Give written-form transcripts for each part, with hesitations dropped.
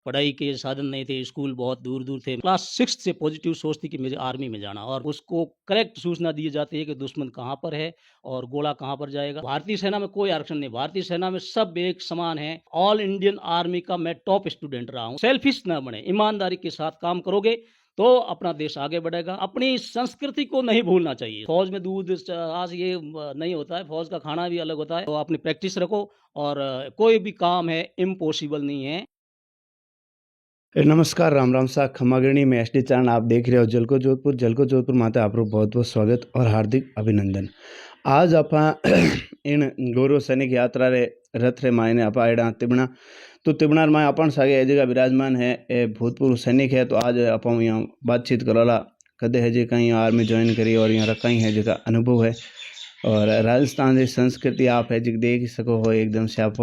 पढ़ाई के साधन नहीं थे, स्कूल बहुत दूर-दूर थे। क्लास 6 से पॉज़िटिव सोच थी कि मुझे आर्मी में जाना और उसको करेक्ट सूचना दी जाती है कि दुश्मन कहाँ पर है और गोला कहाँ पर जाएगा। भारतीय सेना में कोई आरक्षण नहीं, भारतीय सेना में सब एक समान हैं। ऑल इंडियन आर्मी का मैं टॉप स्टूडेंट रहा हूँ। सेल्फिश ना बने, ईमानदारी के साथ काम करोगे तो अपना देश आगे बढ़ेगा। अपनी संस्कृति को नहीं भूलना चाहिए। फ़ौज में दूध छाछ ये नहीं होता है, फ़ौज का खाना भी अलग होता है। तो अपनी प्रैक्टिस रखो और कोई भी काम है इम्पॉसिबल नहीं है। नमस्कार राम राम सा खमागणी में एसडी चैनल आप देख रहे हो जलको जोधपुर माते आपरो बहुत बहुत स्वागत और हार्दिक अभिनंदन। आज आपा इन गौरव सैनिक यात्रा रे रथ रे मायने आपा आयडा तिबना तो तिबनार माय अपन सागे ए जगह विराजमान है ए भूतपूर्व सैनिक है। तो आज आप यहाँ बातचीत करोला कदे है जी कहीं आर्मी ज्वाइन करी और यहाँ कहीं है जगह अनुभव है और राजस्थान की संस्कृति आप है जी देख सको हो एकदम से आप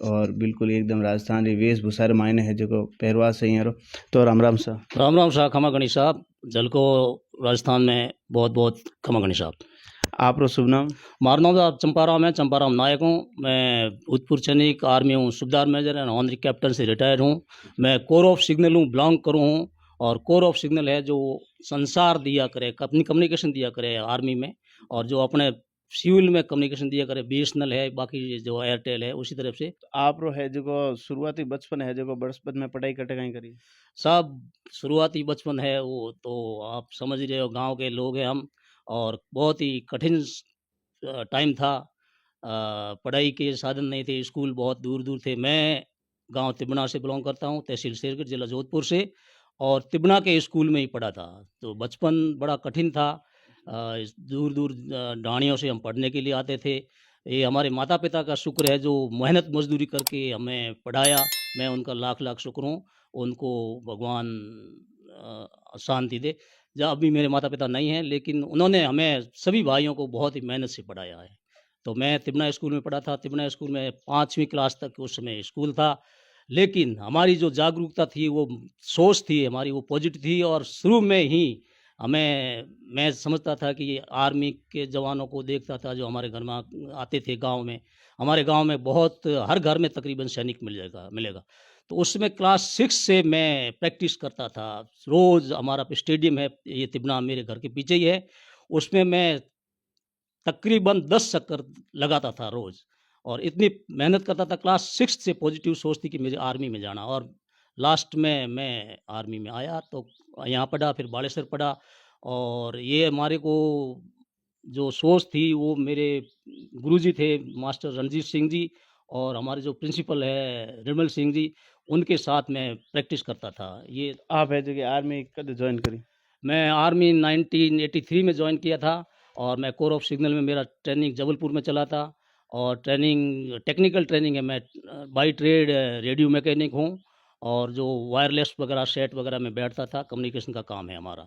और बिल्कुल एकदम राजस्थान री वेशभूषा रे मायने है जो पहरवास है यहाँ तो राम राम सा राम राम शाह खमा गणी साहब। जलको राजस्थान में बहुत बहुत खमा गणी साहब। आप रो शुभ नाम? मारा नाम साहब चंपाराम है, चंपाराम नायक हूँ। मैं भूतपूर्व सैनिक आर्मी हूँ, सूबेदार मेजर एंड ऑनरी कैप्टन से रिटायर हूँ। मैं कोर ऑफ सिग्नल हूँ, बिलोंग करूँ हूँ। और कोर ऑफ सिग्नल है जो संसार दिया करे, अपनी कम्युनिकेशन दिया करे आर्मी में, और जो अपने सिविल में कम्युनिकेशन दिया करे बीएसएनएल है, बाकी जो एयरटेल है उसी तरफ से। आप रो है जो शुरुआती बचपन है जो बचपन में पढ़ाई कटे कहीं करी? साहब शुरुआती बचपन है वो तो आप समझ ही रहे हो, गांव के लोग हैं हम, और बहुत ही कठिन टाइम था। पढ़ाई के साधन नहीं थे, स्कूल बहुत दूर-दूर थे। मैं गांव तिबना से बिलॉन्ग करता हूं, तहसील शेरगढ़, जिला जोधपुर से, और तिबना के स्कूल में ही पढ़ा था। तो बचपन बड़ा कठिन था। दूर-दूर डाणियों से हम पढ़ने के लिए आते थे। ये हमारे माता-पिता का शुक्र है जो मेहनत मज़दूरी करके हमें पढ़ाया। मैं उनका लाख-लाख शुक्र हूँ। उनको भगवान शांति दे। जहाँ अभी मेरे माता-पिता नहीं हैं, लेकिन उन्होंने हमें सभी भाइयों को बहुत ही मेहनत से पढ़ाया है। तो मैं तिबना स्कूल में पढ़ा था। तिबना स्कूल में 5वीं क्लास तक उस समय स्कूल था। लेकिन हमारी जो जागरूकता थी, वो सोच थी हमारी, वो पॉज़िटिव थी, और शुरू में ही मैं समझता था कि आर्मी के जवानों को देखता था जो हमारे घर में आते थे गाँव में। हमारे गाँव में बहुत, हर घर में तकरीबन सैनिक मिलेगा। तो उसमें क्लास 6 से मैं प्रैक्टिस करता था। रोज़ हमारा स्टेडियम है, ये तिबना मेरे घर के पीछे ही है। उसमें मैं तकरीबन 10 चक्कर लगाता था रोज़, और इतनी मेहनत करता था। क्लास 6 से पॉज़िटिव सोच थी कि मुझे आर्मी में जाना, और लास्ट में मैं आर्मी में आया तो यहाँ पढ़ा, फिर बालेश्वर पढ़ा। और ये हमारे को जो सोच थी वो मेरे गुरुजी थे मास्टर रणजीत सिंह जी, और हमारे जो प्रिंसिपल है निर्मल सिंह जी, उनके साथ मैं प्रैक्टिस करता था। ये आप है जगह आर्मी कद ज्वाइन करी? मैं आर्मी 1983 में जॉइन किया था, और मैं कोर ऑफ सिग्नल में मेरा ट्रेनिंग जबलपुर में चला था। और ट्रेनिंग टेक्निकल ट्रेनिंग है। मैं बाय ट्रेड रेडियो मैकेनिक हूँ, और जो वायरलेस वगैरह सेट वगैरह में बैठता था, कम्युनिकेशन का काम है हमारा।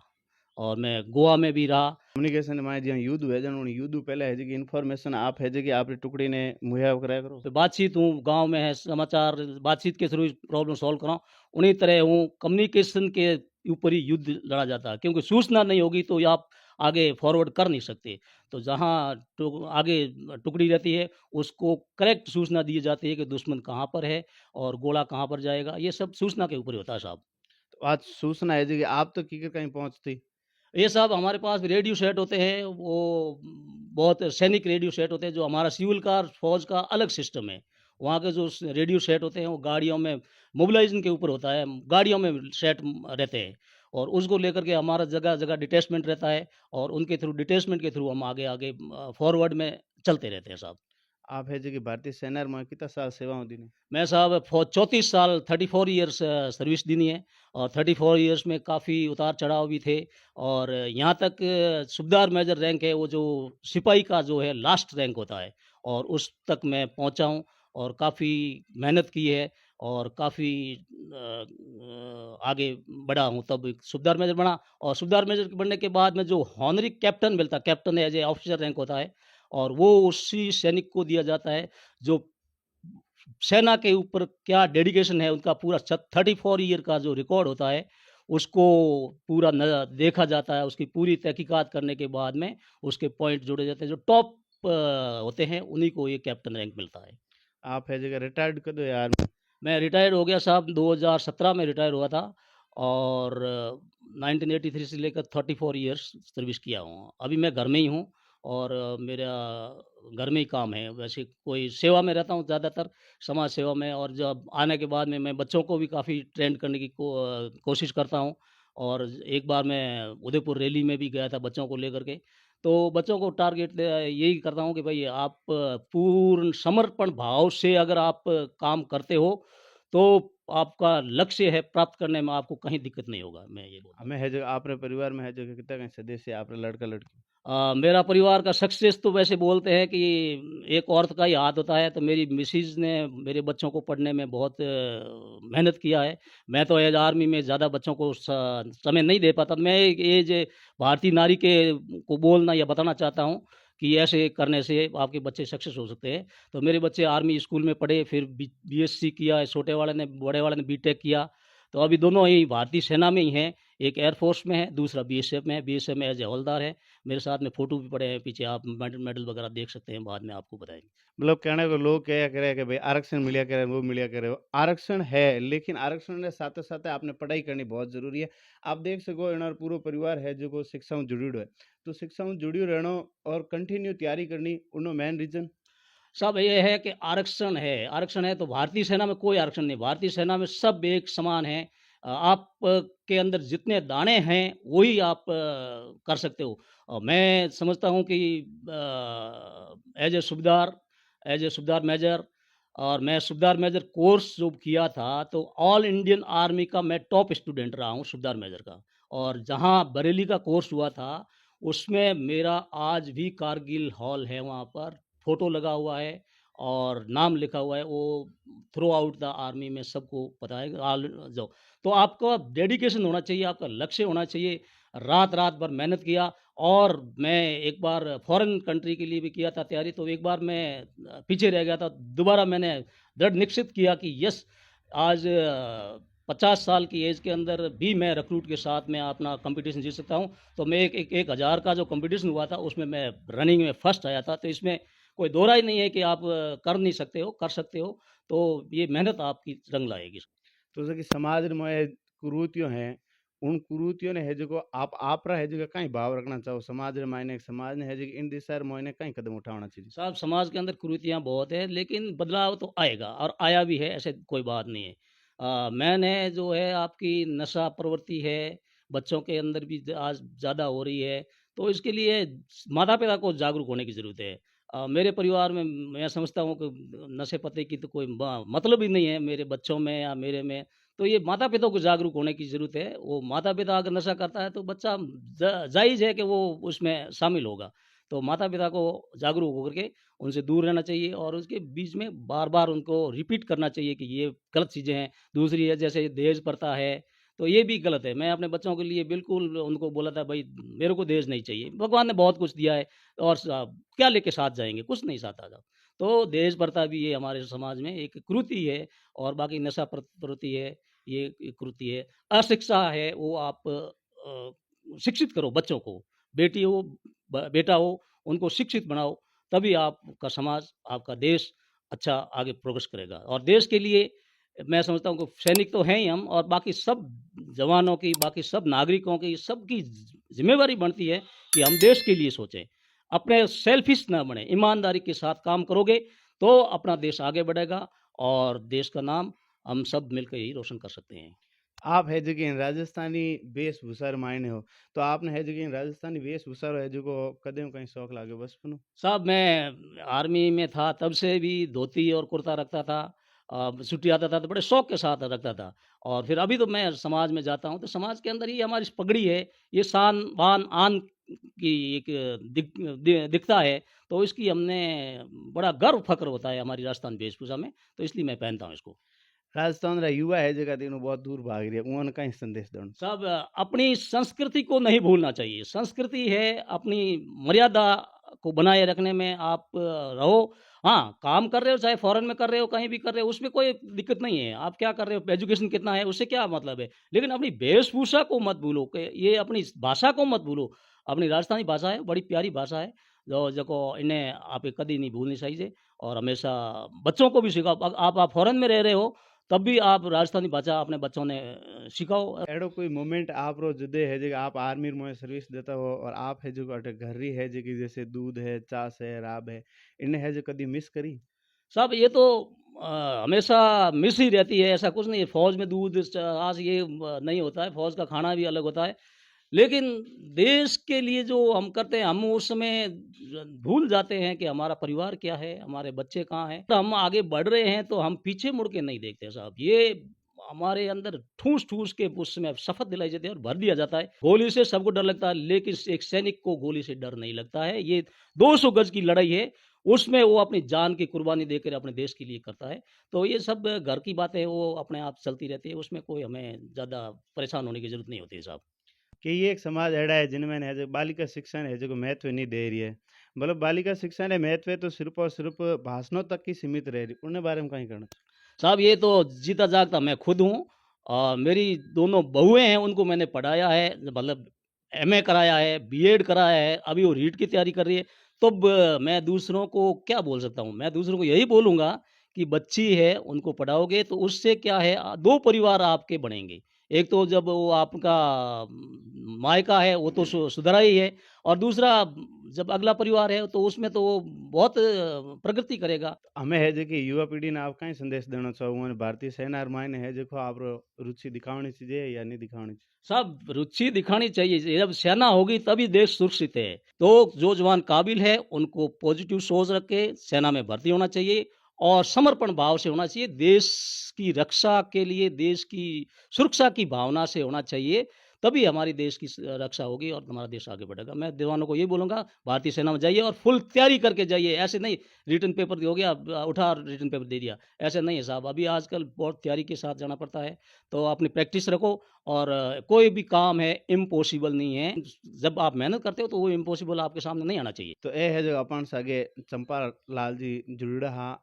और मैं गोवा में भी रहा। कम्युनिकेशन में जहाँ युद्ध है जन युद्ध पहले है जगह इन्फॉर्मेशन आप है जगह आपरी टुकड़ी ने मुहैया कराया करो। तो बातचीत हूँ, गाँव में है समाचार, बातचीत के थ्रू प्रॉब्लम सॉल्व कराऊँ। उन्हीं तरह हूँ, कम्युनिकेशन के ऊपर ही युद्ध लड़ा जाता है, क्योंकि सूचना नहीं होगी तो ये आप आगे फॉरवर्ड कर नहीं सकते। तो जहाँ आगे टुकड़ी रहती है, उसको करेक्ट सूचना दी जाती है कि दुश्मन कहाँ पर है और गोला कहाँ पर जाएगा। ये सब सूचना के ऊपर ही होता है साहब। तो आज सूचना है जगह आप तो की कहीं पहुंचती? ये साहब हमारे पास रेडियो सेट होते हैं, वो बहुत सैनिक रेडियो सेट होते हैं, जो हमारा सिविल का और फौज का अलग सिस्टम है। वहाँ के जो रेडियो सेट होते हैं वो गाड़ियों में मोबिलाइजेशन के ऊपर होता है, गाड़ियों में सेट रहते हैं, और उसको लेकर के हमारा जगह जगह डिटैचमेंट रहता है, और उनके थ्रू डिटैचमेंट के थ्रू हम आगे आगे फॉरवर्ड में चलते रहते हैं साहब। आप है जगह भारतीय सेना में कितना साल सेवा दी ने? मैं साहब 34 साल 34 इयर्स सर्विस दी है, और 34 इयर्स में काफ़ी उतार चढ़ाव भी थे। और यहाँ तक सूबेदार मेजर रैंक है, वो जो सिपाही का जो है लास्ट रैंक होता है, और उस तक मैं पहुँचा हूँ, और काफ़ी मेहनत की है, और काफ़ी आगे बढ़ा हूँ, तब एक सूबेदार मेजर बना। और सूबेदार मेजर बनने के बाद में जो हॉनरी कैप्टन मिलता है, captain as a officer rank होता है, और वो उसी सैनिक को दिया जाता है जो सेना के ऊपर क्या डेडिकेशन है, उनका पूरा 34 ईयर का जो रिकॉर्ड होता है, उसको पूरा देखा जाता है। उसकी पूरी तहकीकात करने के बाद में उसके पॉइंट जोड़े जाते हैं। जो टॉप होते हैं उन्हीं को ये कैप्टन रैंक मिलता है। आप है जगह रिटायर्ड कर दो यार। मैं रिटायर्ड हो गया साहब 2017 में रिटायर हुआ था और 1983 से लेकर 34 इयर्स सर्विस किया हूँ। अभी मैं घर में ही हूँ और मेरा घर में ही काम है। वैसे कोई सेवा में रहता हूँ ज़्यादातर, समाज सेवा में और जब आने के बाद में मैं बच्चों को भी काफ़ी ट्रेंड करने की कोशिश करता हूँ और एक बार मैं उदयपुर रैली में भी गया था बच्चों को लेकर के। तो बच्चों को टारगेट यही करता हूँ कि भई आप पूर्ण समर्पण भाव से अगर आप काम करते हो, तो आपका लक्ष्य है प्राप्त करने में आपको कहीं दिक्कत नहीं होगा, मैं ये बोलता हूँ। हमें है जो आपरे परिवार में है जो कि कितना कहीं सदस्य है आपरे लड़का-लड़की? मेरा परिवार का सक्सेस तो वैसे बोलते हैं कि एक औरत का ही हाथ होता है, तो मेरी मिसेज़ ने मेरे बच्चों को पढ़ने में बहुत मेहनत किया है। मैं तो एज़ आर्मी में ज़्यादा बच्चों को समय नहीं दे पाता। मैं एक एज़ भारतीय नारी के को बोलना या बताना चाहता हूँ कि ऐसे करने से आपके बच्चे सक्सेस हो सकते हैं। तो मेरे बच्चे आर्मी स्कूल में पढ़े, फिर बीएससी किया, छोटे वाले ने बड़े वाले ने बीटेक किया। तो अभी दोनों ही भारतीय सेना में ही हैं। एक एयर फ़ोर्स में है, दूसरा बीएसएफ में है। बीएसएफ में एज़ ए हवलदार है। मेरे साथ में फ़ोटो भी पड़े हैं पीछे आप मेडल मेडल वगैरह देख सकते हैं, बाद में आपको बताएँगे। मतलब कहने को लोग क्या करे कि भाई आरक्षण मिलिया करे, वो मिलिया करे। आरक्षण है, लेकिन आरक्षण के साथे-साथे आपने पढ़ाई करनी बहुत ज़रूरी है। आप देख सको इन्हों पूरो परिवार है जो शिक्षा में जुड़्योड़ो है। तो शिक्षा में जुड़्यो रहणो और कंटिन्यू तैयारी करनी उनो मेन रीज़न? सब ये है कि आरक्षण है तो भारतीय सेना में कोई आरक्षण नहीं, भारतीय सेना में सब एक समान हैं। आप के अंदर जितने दाने हैं, वही आप कर सकते हो। मैं समझता हूँ कि एज़ ए सूबेदार मेजर और मैं सूबेदार मेजर कोर्स जो किया था, तो ऑल इंडियन आर्मी का मैं टॉप स्टूडेंट रहा हूँ सूबेदार मेजर का। और जहाँ बरेली का कोर्स हुआ था, उसमें मेरा आज भी कारगिल हॉल है वहाँ पर, फ़ोटो लगा हुआ है और नाम लिखा हुआ है, वो थ्रू आउट द आर्मी में सबको पता है ऑल जो तो आपका डेडिकेशन होना चाहिए, आपका लक्ष्य होना चाहिए। रात-रात भर मेहनत किया और मैं एक बार फ़ॉरेन कंट्री के लिए भी किया था तैयारी, तो एक बार मैं पीछे रह गया था। दोबारा मैंने दृढ़ निश्चित किया कि यस, आज 50 साल की एज के अंदर भी मैं रिक्रूट के साथ में अपना कॉम्पिटिशन जीत सकता हूँ। तो मैं एक 1000 का जो कॉम्पिटिशन हुआ था, उसमें मैं रनिंग में फर्स्ट आया था। तो इसमें कोई दो राय नहीं है कि आप कर नहीं सकते हो, कर सकते हो। तो ये मेहनत आपकी रंग लाएगी। तो जैसे कि समाज में कुरीतियों हैं, उन कुरीतियों ने है जो आपरा है जो कहीं भाव रखना चाहो समाज रे मायने समाज ने है जो इन दिशा रे मायने कहीं कदम उठाना चाहिए? साहब समाज के अंदर कुरीतियाँ बहुत है, लेकिन बदलाव तो आएगा और आया भी है, ऐसे कोई बात नहीं है। मैंने जो है आपकी नशा प्रवृत्ति है, बच्चों के अंदर भी आज ज़्यादा हो रही है, तो इसके लिए माता-पिता को जागरूक होने की ज़रूरत है। मेरे परिवार में मैं समझता हूँ कि नशे-पत्ते की तो कोई मतलब ही नहीं है मेरे बच्चों में या मेरे में, तो ये माता-पिता को जागरूक होने की ज़रूरत है। वो माता-पिता अगर नशा करता है, तो बच्चा जायज़ है कि वो उसमें शामिल होगा। तो माता-पिता को जागरूक होकर के उनसे दूर रहना चाहिए और उसके बीच में बार-बार उनको रिपीट करना चाहिए कि ये गलत चीज़ें हैं। दूसरी है जैसे दहेज प्रथा है, तो ये भी गलत है। मैं अपने बच्चों के लिए बिल्कुल उनको बोला था भई मेरे को दहेज नहीं चाहिए। भगवान ने बहुत कुछ दिया है और क्या लेके साथ जाएँगे? कुछ नहीं साथ आ जाओ। तो दहेज प्रथा भी ये हमारे समाज में एक कुरीति है और बाकी नशा प्रवृत्ति है, ये एक कुरीति है। अशिक्षा है वो आप शिक्षित करो बच्चों को। बेटी हो बेटा हो, उनको शिक्षित बनाओ, तभी आपका समाज, आपका देश अच्छा आगे प्रोग्रेस करेगा। और देश के लिए मैं समझता हूँ कि सैनिक तो हैं ही हम और बाकी सब जवानों की, बाकी सब नागरिकों की, सबकी ज़िम्मेवारी बनती है कि हम देश के लिए सोचें। अपने सेल्फिश ना बनें, ईमानदारी के साथ काम करोगे, तो अपना देश आगे बढ़ेगा और देश का नाम हम सब मिलकर ही रोशन कर सकते हैं। आप है जो कि राजस्थानी वेशभूषा रे मायने हो, तो आपने है जो कि राजस्थानी वेशभूषा रो है जो कदम कहीं शौक लाग्यो बचपन में? साहब मैं आर्मी में था तब से भी धोती और कुर्ता रखता था। छुट्टी आता था तो बड़े शौक के साथ रखता था और फिर अभी तो मैं समाज में जाता हूँ तो समाज के अंदर ही हमारी पगड़ी है, ये शान बान आन की एक दिखता है, तो इसकी हमने बड़ा गर्व फक्र होता है हमारी राजस्थान वेशभूषा में, तो इसलिए मैं पहनता हूँ इसको। राजस्थान रा युवा है जगह तीनों बहुत दूर भाग रही है, उन कहीं संदेश देना? सब अपनी संस्कृति को नहीं भूलना चाहिए। संस्कृति है अपनी मर्यादा को बनाए रखने में आप रहो। हाँ, काम कर रहे हो चाहे फ़ॉरेन में कर रहे हो, कहीं भी कर रहे हो, उसमें कोई दिक्कत नहीं है। आप क्या कर रहे हो, एजुकेशन कितना है, उससे क्या मतलब है। लेकिन अपनी वेशभूषा को मत भूलो कि ये अपनी भाषा को मत भूलो। अपनी राजस्थानी भाषा है, बड़ी प्यारी भाषा है, जो जेको इन्हें आप कदी नहीं भूलनी चाहिए और हमेशा बच्चों को भी सिखाओ। आप फ़ॉरेन में रह रहे हो तब भी आप राजस्थानी भाषा अपने बच्चों ने सिखाओ। अहिड़ो कोई मोमेंट आपरो जुदे है जेके आप आर्मी में सर्विस देता हो और आप है जो अटे घर ही है जेकी जैसे दूध है, चास है, राब है, इन्हें है जो कभी मिस करी? साहब ये तो हमेशा मिस ही रहती है, ऐसा कुछ नहीं है। फ़ौज में दूध, छाछ ये नहीं होता है, फ़ौज का खाना भी अलग होता है। लेकिन देश के लिए जो हम करते हैं, हम उस समय भूल जाते हैं कि हमारा परिवार क्या है, हमारे बच्चे कहाँ हैं। तो हम आगे बढ़ रहे हैं तो हम पीछे मुड़ के नहीं देखते साहब। ये हमारे अंदर ठूस-ठूस के उसमें शपथ दिलाई जाती है और भर दिया जाता है। गोली से सबको डर लगता है, लेकिन एक सैनिक को गोली से डर नहीं लगता है। ये 200 गज़ की लड़ाई है, उसमें वो अपनी जान की कुर्बानी देकर अपने देश के लिए करता है। तो ये सब घर की बातें वो अपने आप चलती रहती है, उसमें कोई हमें ज़्यादा परेशान होने की ज़रूरत नहीं होती है साहब। कि ये एक समाज अहिड़ा है जिनमें है जो बालिका शिक्षा ने है जो महत्व नहीं दे रही है। मतलब बालिका शिक्षा ने महत्व है तो सिर्फ और सिर्फ भाषणों तक ही सीमित रह रही। उन्हें बारे में कहीं करना? साहब ये तो जीता जागता मैं खुद हूँ। मेरी दोनों बहुएँ हैं, उनको मैंने पढ़ाया है, मतलब एमए कराया है, बीएड कराया है, अभी वो रीट की तैयारी कर रही है। तो मैं दूसरों को क्या बोल सकता हूँ? मैं दूसरों को यही बोलूँगा कि बच्ची है, उनको पढ़ाओगे तो उससे क्या है, 2 परिवार आपके बनेंगे। एक तो जब वो आपका मायका है, वो तो सुधरा ही है, और दूसरा जब अगला परिवार है, तो उसमें तो वो बहुत प्रगति करेगा। हमें है जो कि युवा पीढ़ी ने आप कहीं संदेश देना चाहूँ भारतीय सेना मायने है जो आप रुचि दिखानी चाहिए या नहीं दिखानी चाहिए? साहब रुचि दिखानी चाहिए। जब सेना होगी तभी देश सुरक्षित है। तो जो जवान काबिल है उनको पॉजिटिव सोच रख के सेना में भर्ती होना चाहिए और समर्पण भाव से होना चाहिए। देश की रक्षा के लिए, देश की सुरक्षा की भावना से होना चाहिए। तभी हमारी देश की रक्षा होगी और हमारा देश आगे बढ़ेगा। मैं जवानों को यही बोलूँगा, भारतीय सेना में जाइए और फुल तैयारी करके जाइए। ऐसे नहीं रिटन पेपर हो गया, उठा रिटन पेपर दे दिया। ऐसा नहीं है साहब। अभी आजकल बहुत तैयारी के साथ जाना पड़ता है। तो अपनी प्रैक्टिस रखो और कोई भी काम है इम्पॉसिबल नहीं है। जब आप मेहनत करते हो तो वो इम्पॉसिबल आपके सामने नहीं आना चाहिए। तो ये है जो अपन सगे चंपा लाल जी जुड़ा हाँ